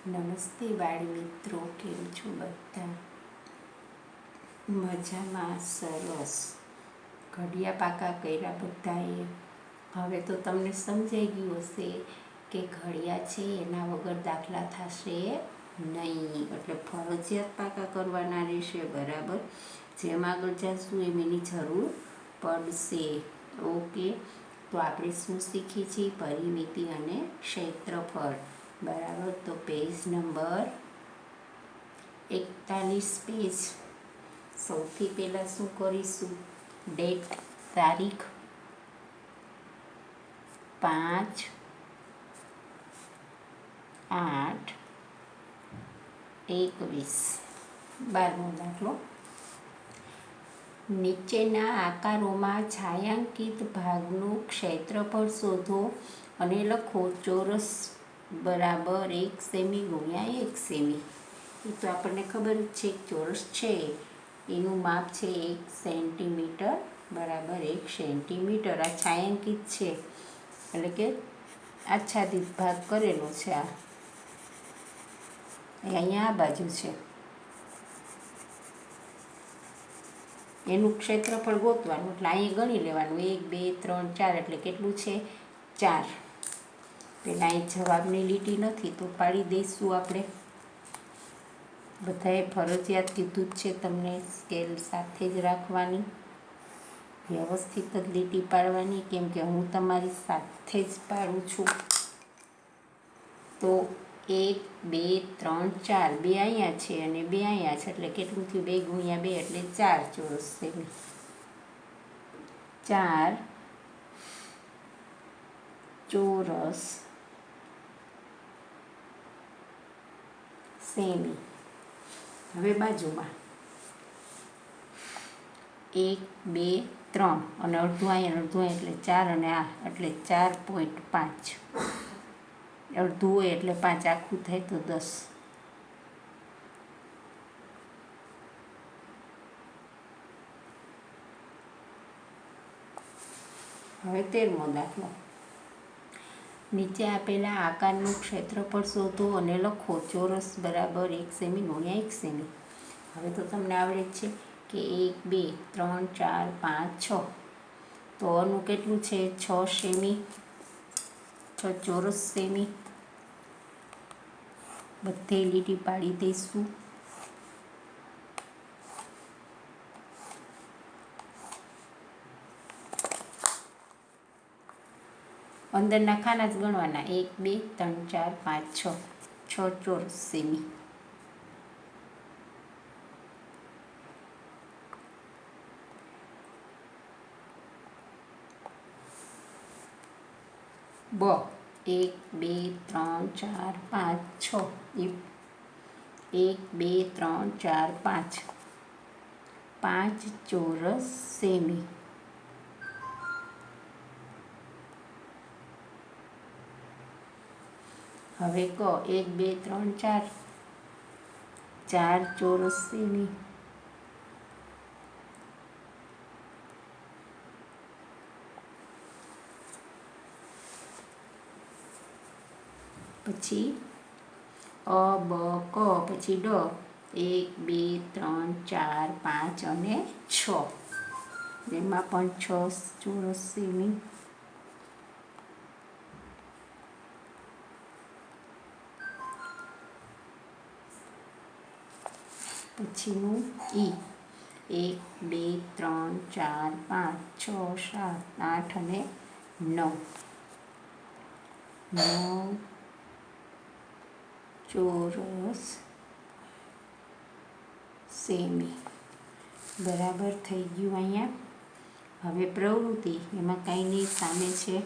નમસ્તે બાળ મિત્રો, કેમ છો બધા? મજામાં? સરસ. ઘડિયા પાકા કર્યા બધાએ. હવે તો તમને સમજાઈ ગયું હશે કે ઘડિયા છે એના વગર દાખલા થશે નહીં, એટલે ફરજિયાત પાકા કરવાના રહેશે. બરાબર. જેમ આગળ જશું એમ એની જરૂર પડશે. ઓકે. તો આપણે શું શીખીએ છીએ? પરિમિતિ અને ક્ષેત્રફળ. બરાબર. તો પેજ નંબર 41 પેજ. સૌથી પહેલાં શું કરીશું? ડેટ, તારીખ 5/8/21. 12મો દાખલો. નીચેના આકારોમાં છાંયાંકિત ભાગનું ક્ષેત્રફળ શોધો અને લખો. ચોરસ બરાબર 1 સેમી ગુણ્યા 1 સેમી. એ તો આપણને ખબર જ છે. ચોરસ છે એનું માપ છે 1 સેન્ટીમીટર. બરાબર 1 સેન્ટીમીટર. આ છાંયાંકિત છે એટલે કે આચ્છાદિત ભાગ કરેલો છે. અહીંયા આ બાજુ છે. એનું ક્ષેત્રફળ ગોતવાનું, એટલે અહીંયા ગણી લેવાનું. 1 2 3 4 એટલે કેટલું છે? 4. પેલા અહીં જવાબની લીટી નથી તો પાડી દઈશું આપણે. બધાએ ફરજિયાત કીધું જ છે તમને સ્કેલ સાથે જ રાખવાની, વ્યવસ્થિત જ લીટી પાડવાની, કેમ કે હું તમારી સાથે જ પાડું છું. તો 1 2 3 4, 2 અહીંયા છે અને 2 અહીંયા છે એટલે કેટલું થયું? 2 ગુણ્યા 2 એટલે 4 ચોરસ સેમી. 4 ચોરસ સેમી. હવે બાજુમાં 1 2 3 અને અડધું અહીંયા અડધું એટલે 4 અને આ એટલે 4.5. અડધું હોય એટલે 5, આખું થાય તો 10. હવે 13મો દાખલો. નીચે આપેલા આકારનું ક્ષેત્રફળ શોધો અને લખો. ચોરસ બરાબર 1 સેમી ગુણ્યા 1 સેમી. હવે તો તમને આવડે જ છે કે 1 2 3 4 5 6. તો આનું કેટલું છે? 6 સેમી. 6 ચોરસ સેમી. બધે લીટી પાડી દઈશું. અંદરના ખાના જ ગણવાના. 1 2 3 4 5 6. 6 ચોરસ સેમી. બ 1 2 3 4 5 6. 1 2 3 4 5. 5 ચોરસ સેમી. હવે કહો 1 2 3 4. 4 ચોરસ સેમી. પછી અ બ ક પછી ડ. 1 2 3 4 5 અને 6. એમાં પણ 6 ચોરસ સેમી. પછીનું ઈ. 1 2 3 4 5 6 7 8 અને 9. 9 ચોરસ સેમી. બરાબર થઈ ગયું. અહીંયા હવે પ્રવૃત્તિ. એમાં કાંઈ નહીં, સામે છે.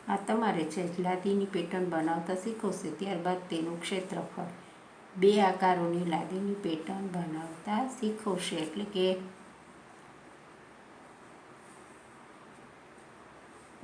આ તમારે છે લાદીની પેટર્ન બનાવતા શીખવશે, ત્યારબાદ તેનું ક્ષેત્રફળ. 2 આકારોની લાદીની પેટર્ન બનાવતા શીખવશે. એટલે કે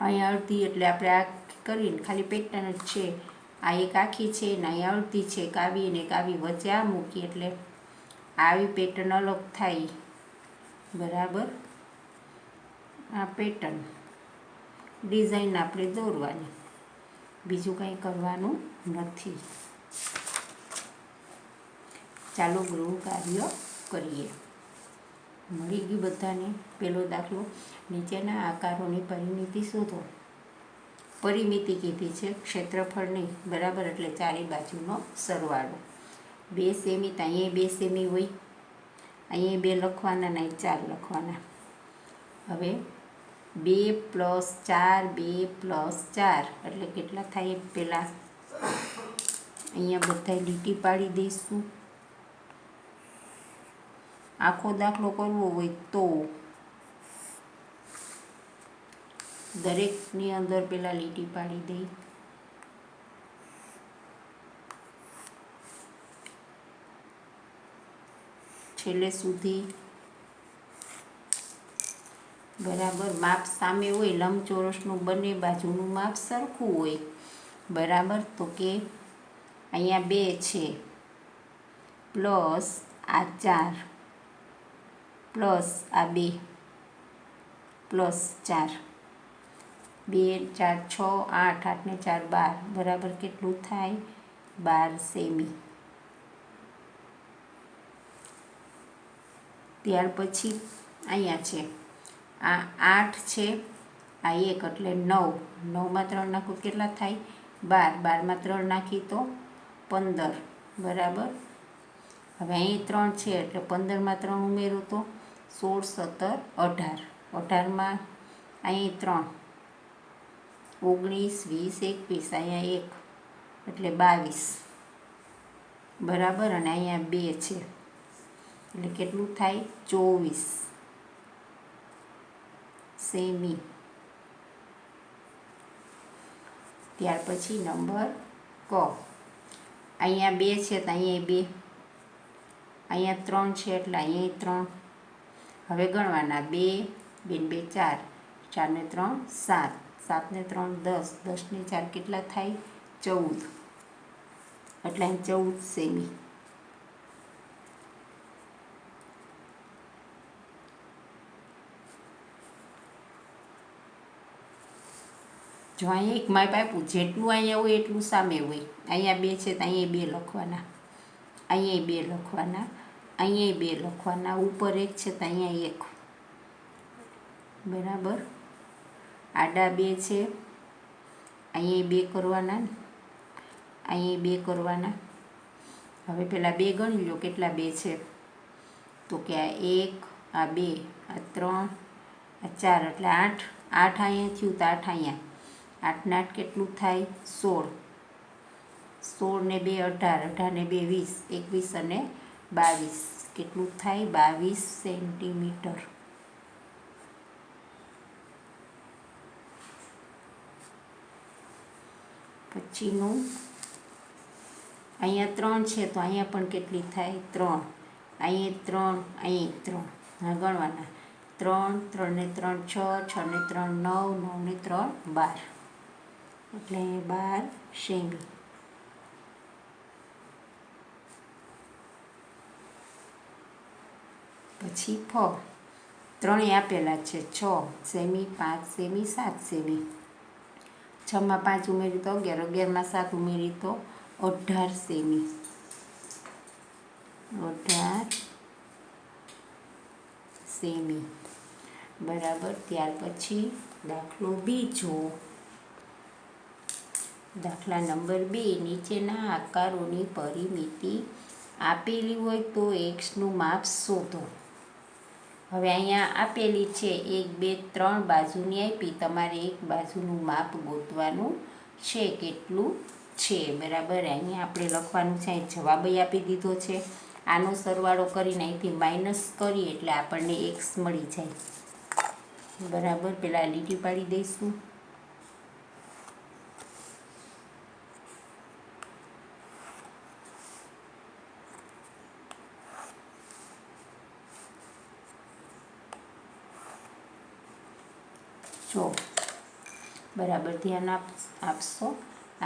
અહીંયા અડધી એટલે આપણે આ કરીને ખાલી પેટર્ન જ છે. આ એક આખી છે ને અહીંયા અડધી છે. કાવી ને કાવી વચ્ચે આ મૂકી એટલે આવી પેટર્ન અલગ થાય. બરાબર. આ પેટર્ન ડિઝાઇન આપણે દોરવાની. બીજું કંઈ કરવાનું નથી. ચાલો ગૃહ કાર્ય કરીએ. મળી ગયું બધાને. પહેલો દાખલો, નીચેના આકારોની પરિમિતિ શોધો. પરિમિતિ કીધી છે, ક્ષેત્રફળ નહીં, બરાબર, એટલે ચારે બાજુનો સરવાળો. 2 સેમી, તો અહીંયા 2 સેમી હોય, અહીંયા 2 લખવાના, ને 4 લખવાના. હવે 2 + 4, 2 + 4 એટલે કેટલા થાય? પહેલાં અહીંયા બધા લીટી પાડી દઈશું. આખો દાખલો કરવો હોય તો દરેકની અંદર પહેલાં લીટી પાડી દઈ. છેલ્લે સુધી, બરાબર. માપ સામે હોય, લંબચોરસનું બંને બાજુનું માપ સરખું હોય, બરાબર. તો કે અહીંયા 2 છે પ્લસ આ 4 પ્લસ આ 2 પ્લસ 4, 2 4 6 8, 8 ને 4 12, બરાબર. કેટલું થાય? 12 સેમી. ત્યાર પછી અહીંયા છે આ 8 છે, આ 1 એટલે 9, 9માં 3 નાખું કેટલા થાય? 12, 12માં 3 નાખી તો 15, બરાબર. હવે અહીં 3 છે એટલે 15માં 3 ઉમેરું તો 16 17 18, 18માં અહીં 3 19 20 21, અહીંયા 1 એટલે 22, બરાબર. અને અહીંયા 2 છે એટલે કેટલું થાય? 24 સેમી. ત્યાર પછી નંબર ક, અહીંયા 2 છે તો અહીંયા 2, અહીંયા 3 છે એટલે અહીંયા 3. હવે ગણવાના 2 2 2 4, 4 ને 3 7, 7 ને 3 10, 10 ને 4 કેટલા થાય? 14, એટલે અહીં 14 સેમી. જો અહીંયા એક માપ આપ્યું, જેટલું અહીંયા હોય એટલું સામે હોય. અહીંયા 2 છે તો અહીંયા 2 લખવાના, અહીંયા 2 લખવાના, અહીંયા 2 લખવાના, ઉપર 1 છે તો અહીંયા 1, બરાબર. આડા 2 છે, અહીંયા 2 કરવાના, અહીંયા 2 કરવાના. હવે પહેલાં 2 ગણી લો, કેટલા 2 છે? તો કે આ 1, આ 2, આ 3, આ 4 એટલે 8, 8 અહીંયા થયું તો 8 અહીંયા, 8 ને 8 કેટલું થાય? 16, 16 ને 2 18, 18 ને 2 20, 21 અને 22 કેટલું થાય? 22 સેન્ટીમીટર. પછીનું અહીંયા 3 છે તો અહીંયા પણ કેટલી થાય? 3, અહીંયા 3, અહીંયા 3. હા, ગણવાના 3, 3 ને 3 6, 6 ને 3 9, 9 ને 3 12, એટલે 12 સેમી. પછી ફ, ત્રણેય આપેલા છે, 6 સેમી, 5 સેમી, 7 સેમી. 6માં 5 ઉમેરી તો 11, 11માં 7 ઉમેરી તો 18 સેમી, 18 સેમી, બરાબર. ત્યાર પછી દાખલો બીજો, દાખલા નંબર 2, નીચેના આકારોની પરિમિતિ આપેલી હોય તો એક્સનું માપ શોધો. હવે અહીંયા આપેલી છે 1 2 3 બાજુની આપી, તમારે એક બાજુનું માપ ગોતવાનું છે, કેટલું છે, બરાબર. અહીંયા આપણે લખવાનું છે, અહીં જવાબ આપી દીધો છે. આનો સરવાળો કરીને અહીંથી માઇનસ કરીએ એટલે આપણને એક્સ મળી જાય, બરાબર. પહેલાં લીટી પાડી દઈશું. જો બરાબર ધ્યાન આપશો.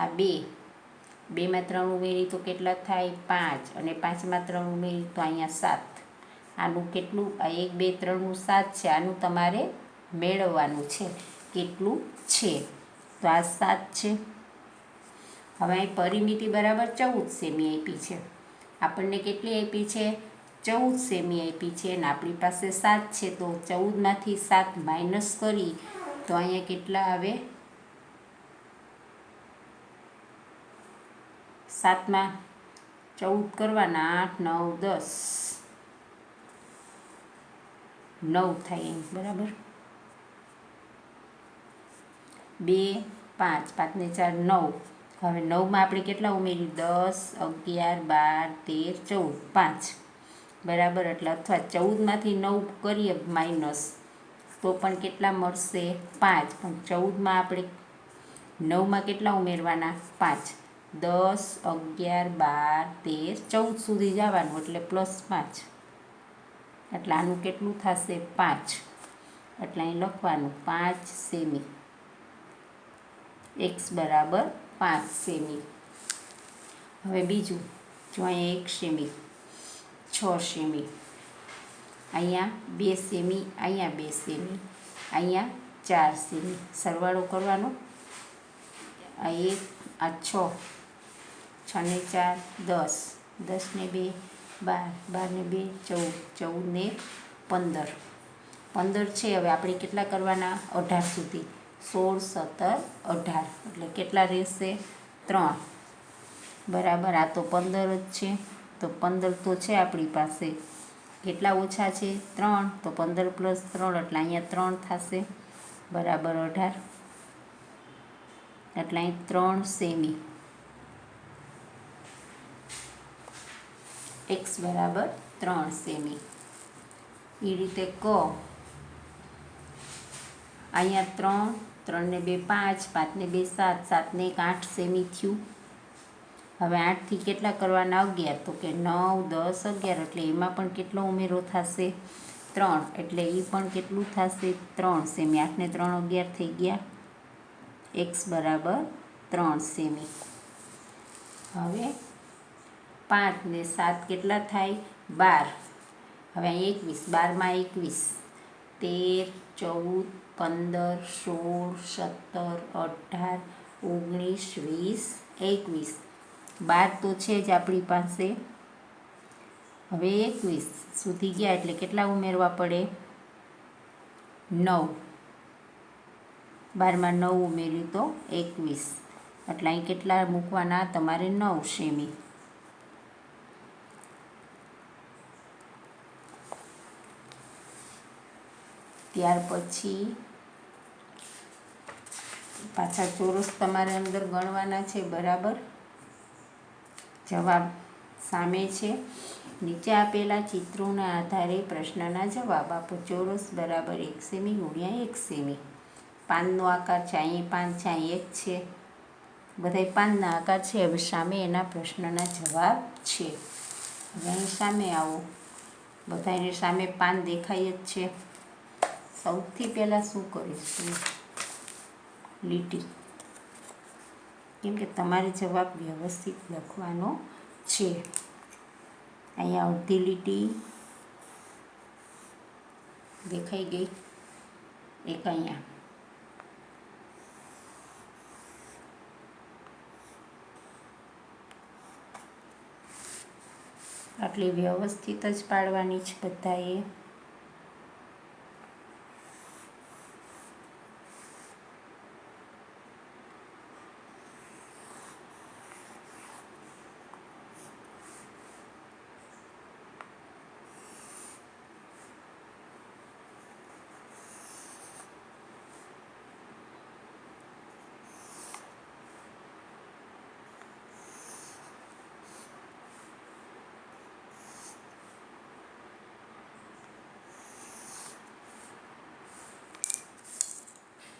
આ 2માં 3 ઉમેરી તો કેટલા થાય? 5, અને 5માં 3 ઉમેરી તો અહીંયા 7. આનું કેટલું? આ 1 2 3નું 7 છે, આનું તમારે મેળવવાનું છે કેટલું છે. તો આ 7 છે, હવે અહીં પરિમિતિ બરાબર 14 સેમી આપી છે. આપણને કેટલી આપી છે? 14 સેમી આપી છે અને આપણી પાસે 7 છે, તો 14માંથી 7 માઇનસ કરી તો અહીંયા કેટલા આવે? 7માં 14 કરવાના, 8, 9, 10, 9 થાય એમ, બરાબર. 2, 5, 5 ને 4, 9. હવે 9માં આપણે કેટલા ઉમેર્યું? 10, 11, 12, 13, 14, 5, બરાબર. એટલે અથવા 14માંથી 9 કરીએ માઇનસ તો પણ કેટલા મળશે? 5. પણ 14માં આપણે 9માં કેટલા ઉમેરવાના? 5. 10, 11, 12, 13, 14 સુધી જવાનું એટલે +5. એટલે આનું કેટલું થશે? 5. એટલે અહીં લખવાનું 5 સેમી. x બરાબર 5 સેમી. હવે બીજું, જો અહીંયા 1 સેમી, 6 સેમી, અહીંયા 2 સેમી, અહીંયા 2 સેમી, અહીંયા 4 સેમી. સરવાળો કરવાનો. આ 1, આ 6, 6 ને 4, 10, 10 ને 2, 12, 12 ને 2, 14, 14 ને 15, 15 છે. હવે આપણે કેટલા કરવાના? 18 સુધી. 16, 17, 18 એટલે કેટલા રહેશે? 3, બરાબર. આ તો 15 જ છે, તો 15 તો છે આપણી પાસે. કેટલા ઓછા છે? 3, તો 15 + 3 એટલે અહીંયા 3 થશે, બરાબર 18. એટલે અહીં 3 સેમી. x બરાબર 3 સેમી. એ રીતે અહીંયા 3, 3 ને 2, 5, 5 ને 2, 7, 7 ને 1, 8 સેમી થયું. હવે 8થી કેટલા કરવાના? 11. તો કે 9, 10, 11 એટલે એમાં પણ કેટલો ઉમેરો થશે? 3. એટલે એ પણ કેટલું થશે? 3 સેમી. 8 ને 3, 11 થઈ ગયા. x બરાબર 3 સેમી. હવે 5 ને 7 કેટલા થાય? 12. હવે અહીં 21, 12માં 21, 13, 14, 15, 16, 17, 18, 19, 20, 21. 12 તો છે જ આપણી પાસે. હવે 21 સુધી ગયા એટલે કેટલા ઉમેરવા પડે? 9. 12માં 9 ઉમેર્યું તો 21. એટલે અહીં કેટલા મૂકવાના? તમારે 9 સેમી. ત્યાર પછી પાછા ચોરસ તમારે અંદર ગણવાના છે, બરાબર. જવાબ સામે છે. નીચે આપેલા ચિત્રોના આધારે પ્રશ્નના જવાબ આપો. ચોરસ બરાબર 1 સેમી ગુણ્યા 1 સેમી. પાનનો આકાર છે, અહીં પાન છે, અહીં 1 છે, બધાય પાનના આકાર છે. હવે સામે એના પ્રશ્નના જવાબ છે. હવે અહીં સામે આવો, બધાને સામે પાન દેખાય જ છે. સૌથી પહેલાં શું કરીશું? લીટી, કેમ કે તમારે જવાબ વ્યવસ્થિત લખવાનો છે. અહીંયા અડધી લીટી દેખાઈ ગઈ, એક અહીંયા. આટલી વ્યવસ્થિત જ પાડવાની છે બધાએ.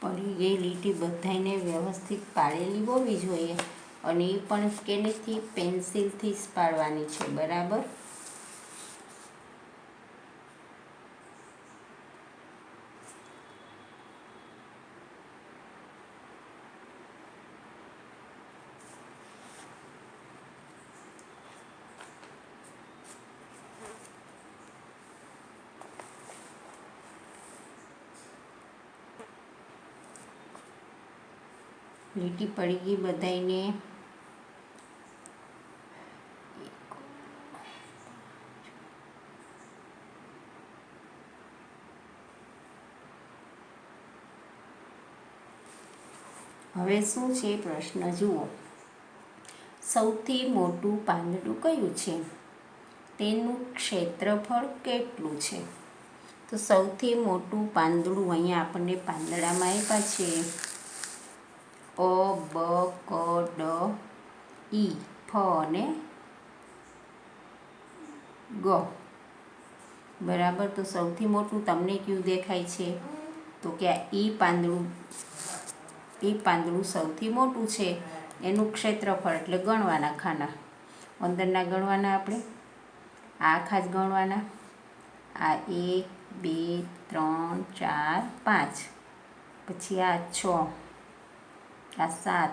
પડી ગઈ લીટી બધાને વ્યવસ્થિત પાડેલી હોવી જોઈએ, અને એ પણ કેનેથી? પેન્સિલથી જ પાડવાની છે, બરાબર. લીટી પડી ગઈ બધાને. હવે શું છે પ્રશ્ન જુઓ. સૌથી મોટું પાંદડું કયું છે? તેનું ક્ષેત્રફળ કેટલું છે? તો સૌથી મોટું પાંદડું અહીંયા આપણને પાંદડામાં આપ્યા છે. અ, બ, ક, ડ, ઈ, ફ અને ગ. બરાબર. તો સૌથી મોટું તમને કયું દેખાય છે? તો કે આ ઈ પાંદડું સૌથી મોટું છે. એનું ક્ષેત્રફળ એટલે ગણવાના ખાના. અંદરના ગણવાના આપણે, આ આખા જ ગણવાના. આ 1 2 3 4 5, પછી આ 6, આ 7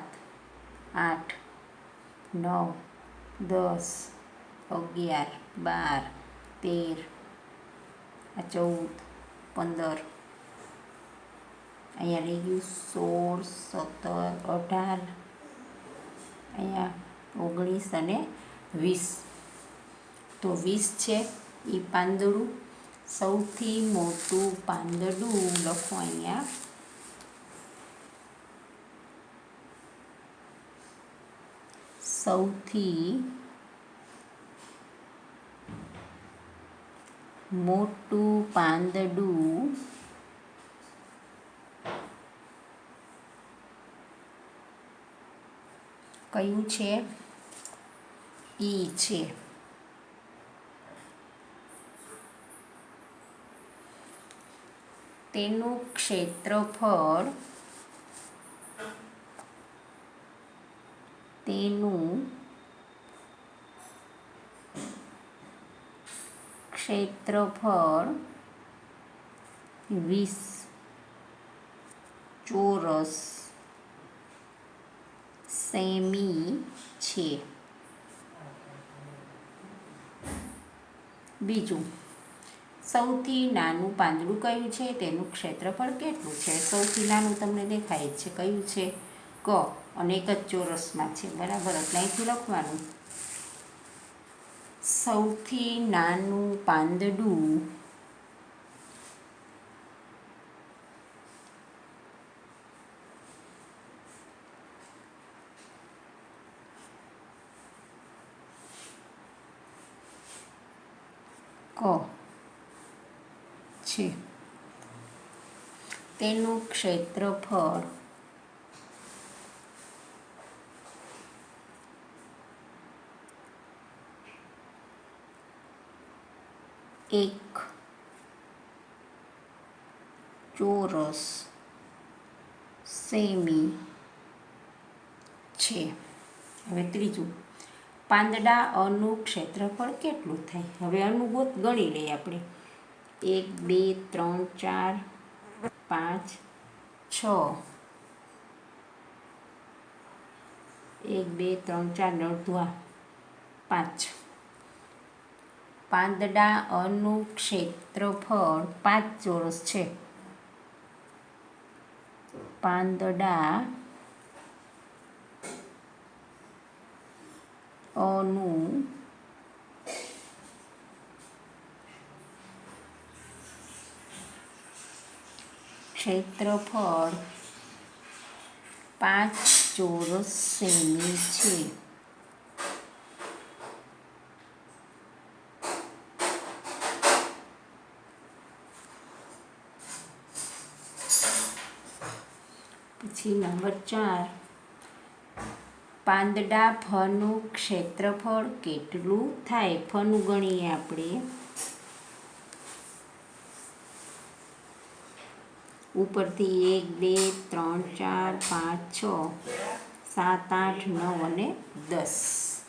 8 9 10 11 12 13, આ 14 15, અહીંયા રહી ગયું 16 17 18, અહીંયા 19 અને 20. તો 20 છે એ પાંદડું. સૌથી મોટું પાંદડું લખો અહીંયા. સૌથી મોટું પાંદડું કયું છે? ઈ છે. તેનું ક્ષેત્રફળ ક્ષેત્રફળ 20 ચોરસ સેમી છે. બીજું, સૌથી નાનું પાંદડું કયું છે? તેનું ક્ષેત્રફળ કેટલું છે? સૌથી નાનું તમને દેખાય છે. કયું છે? ક. અને એક જ ચોરસમાં છે. બરાબર. એટલે અહીંથી લખવાનું સૌથી નાનું પાંદડું ક છે. તેનું ક્ષેત્રફળ 1 ચોરસ સેમી છે. હવે ત્રીજું, પાંદડા અનું ક્ષેત્રફળ કેટલું થાય? હવે અનુગત ગણી લઈએ આપણે. 1 2 3 4 5 6, 1 2 3 4 અડધા 5. પાંદડા અનું ક્ષેત્રફળ 5 ચોરસ છે. પાંદડા અનું ક્ષેત્રફળ 5 ચોરસ સેમી છે. પછી નંબર 4, પાંદડા ફનું ક્ષેત્રફળ કેટલું થાય? ફનું ગણીએ આપણે. ઉપરથી 1 2 3 4 5 6 7 8 9 અને 10.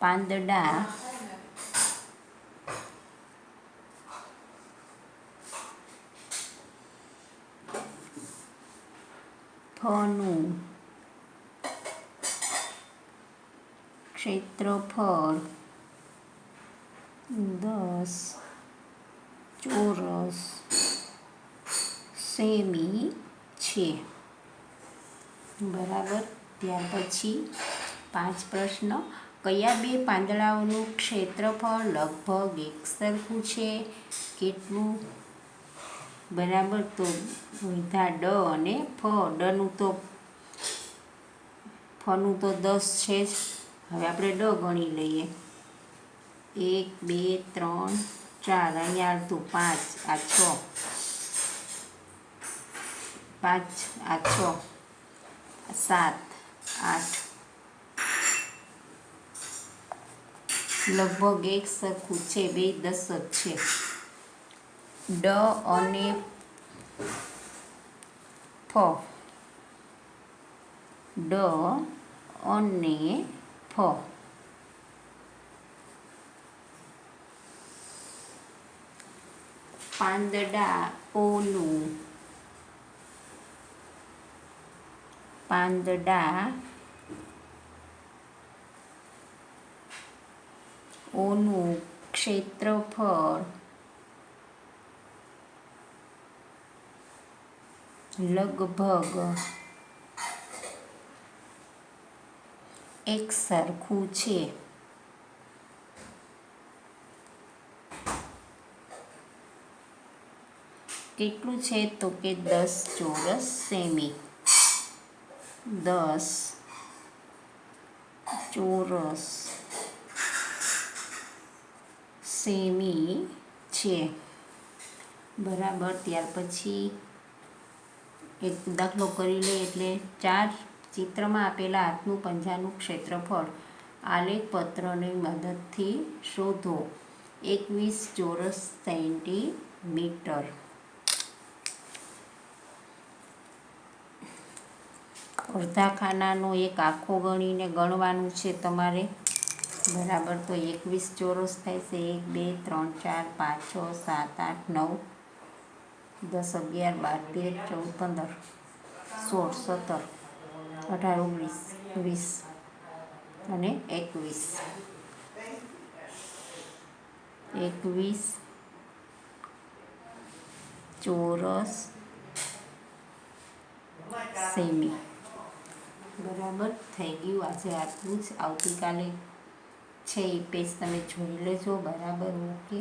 પાંદડા ફનું ક્ષેત્રફળ 10 ચોરસ સેમી છે. બરાબર. ત્યાર પછી 5 પ્રશ્ન. કયા બે પાંદડાઓનું ક્ષેત્રફળ લગભગ એકસરખું છે? કેટલું? બરાબર. તો મીઠા ડ અને ફ. ડનું તો ફનું તો 10 છે જ. હવે આપણે ડ ગણી લઈએ. 1 2 3 4, અહીંયા અડધું 5, આ 6, 5 આ 6, 7 8, લગભગ એક સરખું છે, બે 10 જ છે. ડ અને ફ, ડ અને ફ. પાંદડા ઓનું, પાંદડા ઓનું ક્ષેત્રફળ લગભગ એક સરખું છે. કેટલું છે તો કે 10 ચોરસ સેમી. 10 ચોરસ સેમી છે. બરાબર. ત્યાર પછી એક દાખલો કરી લે. એટલે 4 ચિત્રમાં આપેલા હાથનું પંજાનું ક્ષેત્રફળ આલેખ પત્રની મદદથી શોધો. 21 ચોરસ સેન્ટીમીટર. અડધા ખાનાનો એક આખો ગણીને ગણવાનું છે તમારે. બરાબર. તો 21 ચોરસ થાય છે 1 2 3 4 5 6 7 8 9 10 11 12 13 14 15 16 17 18 19 20 અને 21. 21 ચોરસ સેમી. બરાબર. થઈ ગયું. આજે આટલું જ. આવતીકાલે છે એ પેજ તમે જોઈ લેજો. બરાબર. ઓકે.